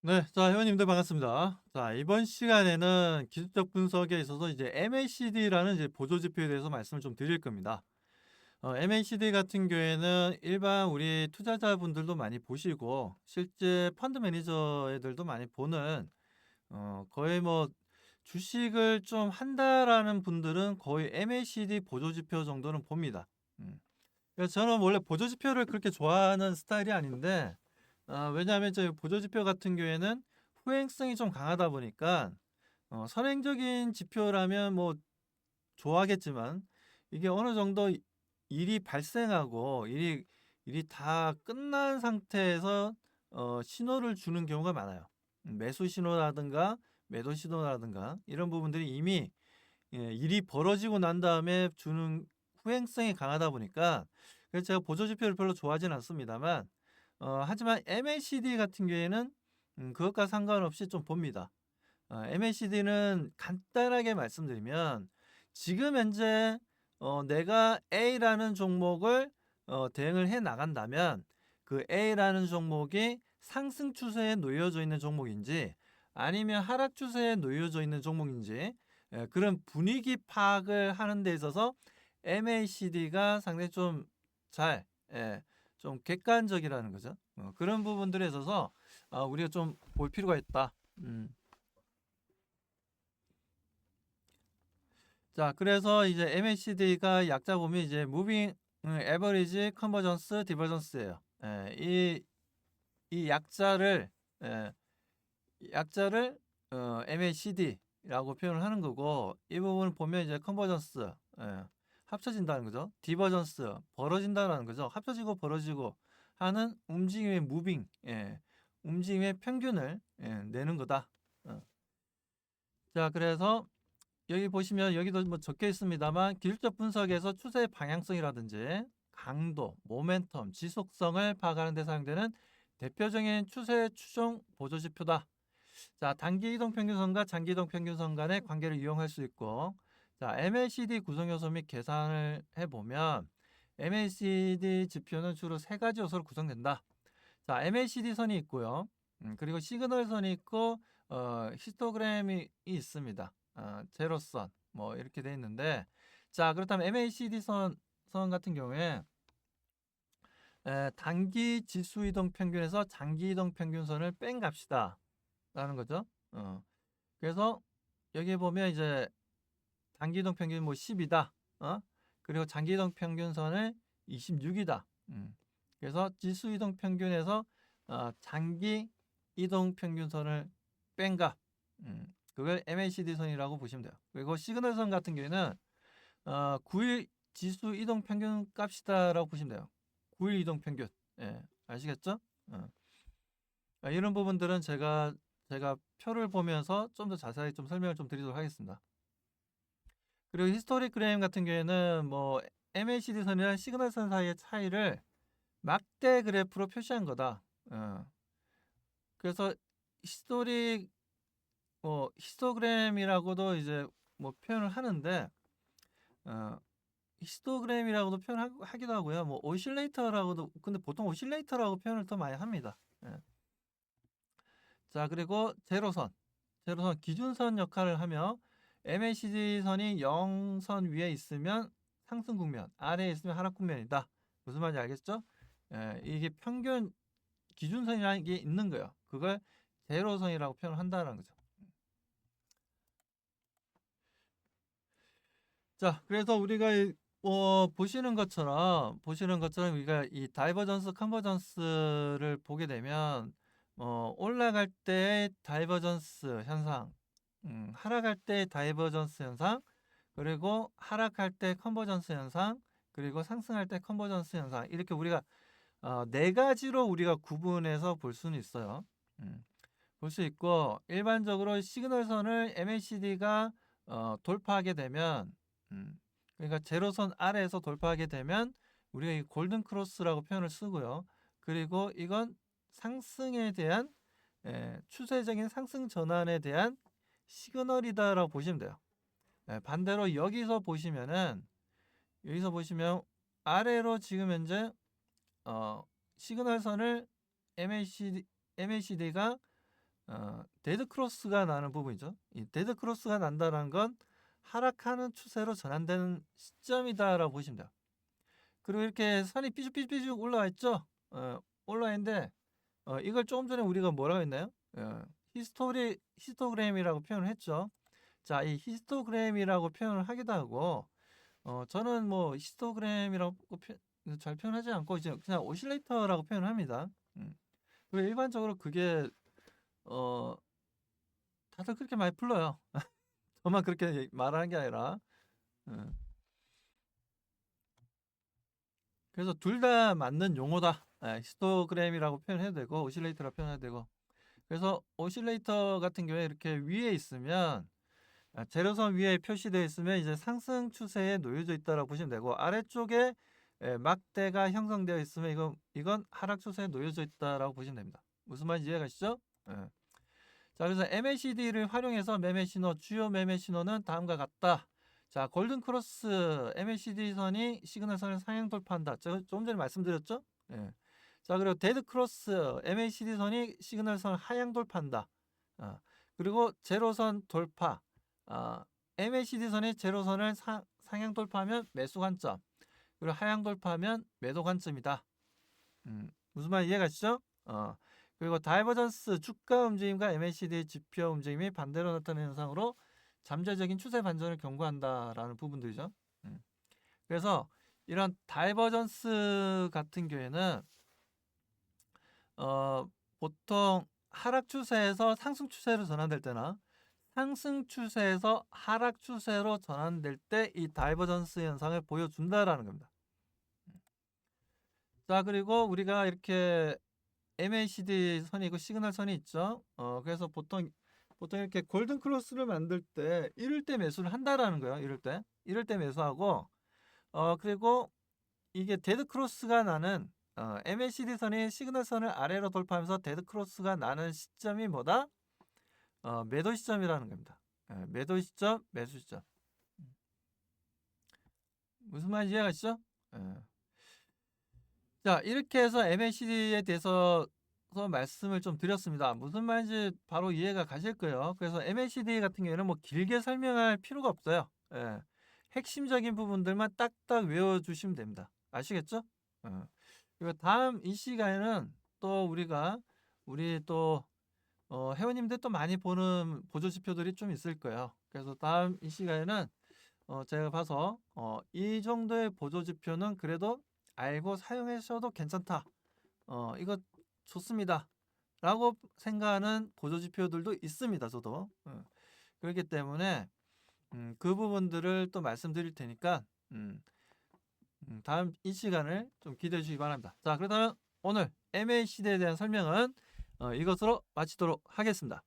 네. 자, 회원님들 반갑습니다. 자, 이번 시간에는 기술적 분석에 있어서 이제 MACD라는 이제 보조 지표에 대해서 말씀을 좀 드릴 겁니다. MACD 같은 경우에는 일반 우리 투자자분들도 많이 보시고 실제 펀드 매니저들도 많이 보는 거의 뭐 주식을 좀 한다라는 분들은 거의 MACD 보조 지표 정도는 봅니다. 그래서 저는 원래 보조 지표를 그렇게 좋아하는 스타일이 아닌데 왜냐하면 저 보조 지표 같은 경우에는 후행성이 좀 강하다 보니까 선행적인 지표라면 뭐 좋아하겠지만 이게 어느 정도 일이 발생하고 일이 다 끝난 상태에서 신호를 주는 경우가 많아요. 매수 신호라든가 매도 신호라든가 이런 부분들이 이미 일이 벌어지고 난 다음에 주는 후행성이 강하다 보니까 그래서 제가 보조 지표를 별로 좋아하지는 않습니다만 하지만 MACD 같은 경우에는 그것과 상관없이 좀 봅니다. MACD는 간단하게 말씀드리면 지금 현재 내가 A라는 종목을 대응을 해 나간다면 그 A라는 종목이 상승 추세에 놓여져 있는 종목인지 아니면 하락 추세에 놓여져 있는 종목인지 그런 분위기 파악을 하는 데 있어서 MACD가 상당히 좀 잘, 좀 객관적이라는 거죠. 그런 부분들에 있어서 우리가 좀 볼 필요가 있다. 자, 그래서 이제 MACD가 약자 보면 이제 Moving Average Convergence Divergence예요. 이 약자를 MACD라고 표현을 하는 거고 이 부분을 보면 이제 컨버전스 합쳐진다는 거죠. 디버전스 벌어진다는 거죠. 합쳐지고 벌어지고 하는 움직임의 무빙 움직임의 평균을 내는 거다. 자, 그래서 여기 보시면 여기도 뭐 적혀 있습니다만 기술적 분석에서 추세의 방향성이라든지 강도, 모멘텀, 지속성을 파악하는 데 사용되는 대표적인 추세 추종 보조 지표다. 자, 단기 이동 평균선과 장기 이동 평균선 간의 관계를 이용할 수 있고, 자, MACD 구성 요소 및 계산을 해보면 MACD 지표는 주로 세 가지 요소로 구성된다. 자, MACD 선이 있고요. 그리고 시그널 선이 있고 히스토그램이 있습니다. 제로선 뭐 이렇게 돼 있는데, 자, 그렇다면 MACD 선 같은 경우에 단기 지수 이동 평균에서 장기 이동 평균선을 뺀 값이다 라는 거죠. 그래서 여기 보면 이제 단기 이동 평균 뭐 10이다. 그리고 장기 이동 평균선을 26이다. 그래서 지수 이동 평균에서 장기 이동 평균선을 뺀 값. 그걸 MACD 선이라고 보시면 돼요. 그리고 시그널 선 같은 경우에는 9일 지수 이동 평균 값이다라고 보시면 돼요. 9일 이동 평균. 예, 아시겠죠? 이런 부분들은 제가 표를 보면서 좀 더 자세히 좀 설명을 좀 드리도록 하겠습니다. 그리고 히스토리그램 같은 경우에는 뭐 MACD 선이랑 시그널 선 사이의 차이를 막대 그래프로 표시한 거다. 그래서 히스토그램이라고도 이제 뭐 표현을 하는데 히스토그램이라고도 표현하기도 하고요. 뭐 오실레이터라고도 근데 보통 오실레이터라고 표현을 더 많이 합니다. 자, 그리고 제로선 기준선 역할을 하며 MACD 선이 0선 위에 있으면 상승 국면, 아래에 있으면 하락 국면이다. 무슨 말인지 알겠죠? 이게 평균 기준선이라는 게 있는 거예요. 그걸 제로선이라고 표현을 한다는 거죠. 자, 그래서 우리가 보시는 것처럼 우리가 이 다이버전스, 컨버전스를 보게 되면 올라갈 때의 다이버전스 현상, 하락할 때 다이버전스 현상, 그리고 하락할 때 컨버전스 현상, 그리고 상승할 때 컨버전스 현상 이렇게 우리가 네 가지로 우리가 구분해서 볼 수는 있어요. 볼 수 있고 일반적으로 시그널선을 MACD가 돌파하게 되면 그러니까 제로선 아래에서 돌파하게 되면 우리가 이 골든 크로스라고 표현을 쓰고요. 그리고 이건 상승에 대한 추세적인 상승 전환에 대한 시그널이다라고 보시면 돼요. 반대로 여기서 보시면 아래로 지금 현재 시그널선을 MACD가 데드 크로스가 나는 부분이죠. 이 데드 크로스가 난다는 건 하락하는 추세로 전환되는 시점이다라고 보시면 돼요. 그리고 이렇게 선이 삐죽삐죽 올라와 있죠. 올라와 있는데 이걸 조금 전에 우리가 뭐라고 했나요? 히스토그램이라고 표현을 했죠. 자, 이 히스토그램이라고 표현을 하기도 하고 저는 뭐 히스토그램이라고 잘 표현하지 않고 이제 그냥 오실레이터라고 표현을 합니다. 그리고 일반적으로 그게 다들 그렇게 많이 불러요. 저만 그렇게 말하는 게 아니라. 그래서 둘 다 맞는 용어다. 히스토그램이라고 표현해도 되고 오실레이터라고 표현해도 되고. 그래서 오실레이터 같은 경우에 이렇게 위에 있으면 제로선 위에 표시되어 있으면 이제 상승 추세에 놓여져 있다라고 보시면 되고, 아래쪽에 막대가 형성되어 있으면 이건 하락 추세에 놓여져 있다라고 보시면 됩니다. 무슨 말인지 이해가시죠? 자, 그래서 MACD를 활용해서 매매 신호, 주요 매매 신호는 다음과 같다. 자, 골든 크로스 MACD 선이 시그널 선을 상향 돌파한다. 제가 조금 전에 말씀드렸죠? 자, 그리고 데드 크로스 MACD 선이 시그널 선을 하향 돌파한다. 그리고 제로선 돌파. MACD 선이 제로선을 상향 돌파하면 매수 관점. 그리고 하향 돌파하면 매도 관점이다. 무슨 말 이해가시죠? 그리고 다이버전스 주가 움직임과 MACD 지표 움직임이 반대로 나타나는 현상으로 잠재적인 추세 반전을 경고한다라는 부분들이죠. 그래서 이런 다이버전스 같은 경우에는 보통 하락 추세에서 상승 추세로 전환될 때나 상승 추세에서 하락 추세로 전환될 때 이 다이버전스 현상을 보여준다라는 겁니다. 자, 그리고 우리가 이렇게 MACD 선이 있고 시그널 선이 있죠. 그래서 보통 이렇게 골든 크로스를 만들 때 이럴 때 매수를 한다라는 거예요. 이럴 때 매수하고 그리고 이게 데드 크로스가 나는 MACD 선이 시그널 선을 아래로 돌파하면서 데드 크로스가 나는 시점이 뭐다? 매도 시점이라는 겁니다. 매도 시점, 매수 시점. 무슨 말인지 이해가시죠? 자, 이렇게 해서 MACD에 대해서 말씀을 좀 드렸습니다. 무슨 말인지 바로 이해가 가실 거예요. 그래서 MACD 같은 경우에는 뭐 길게 설명할 필요가 없어요. 핵심적인 부분들만 딱딱 외워주시면 됩니다. 아시겠죠? 그리고 다음 이 시간에는 또 우리 또 회원님들 또 많이 보는 보조지표들이 좀 있을 거예요. 그래서 다음 이 시간에는 제가 봐서 이 정도의 보조지표는 그래도 알고 사용하셔도 괜찮다. 이거 좋습니다. 라고 생각하는 보조지표들도 있습니다. 저도. 그렇기 때문에 그 부분들을 또 말씀드릴 테니까 다음 이 시간을 좀 기대해 주시기 바랍니다. 자, 그렇다면 오늘 MACD에 대한 설명은 이것으로 마치도록 하겠습니다.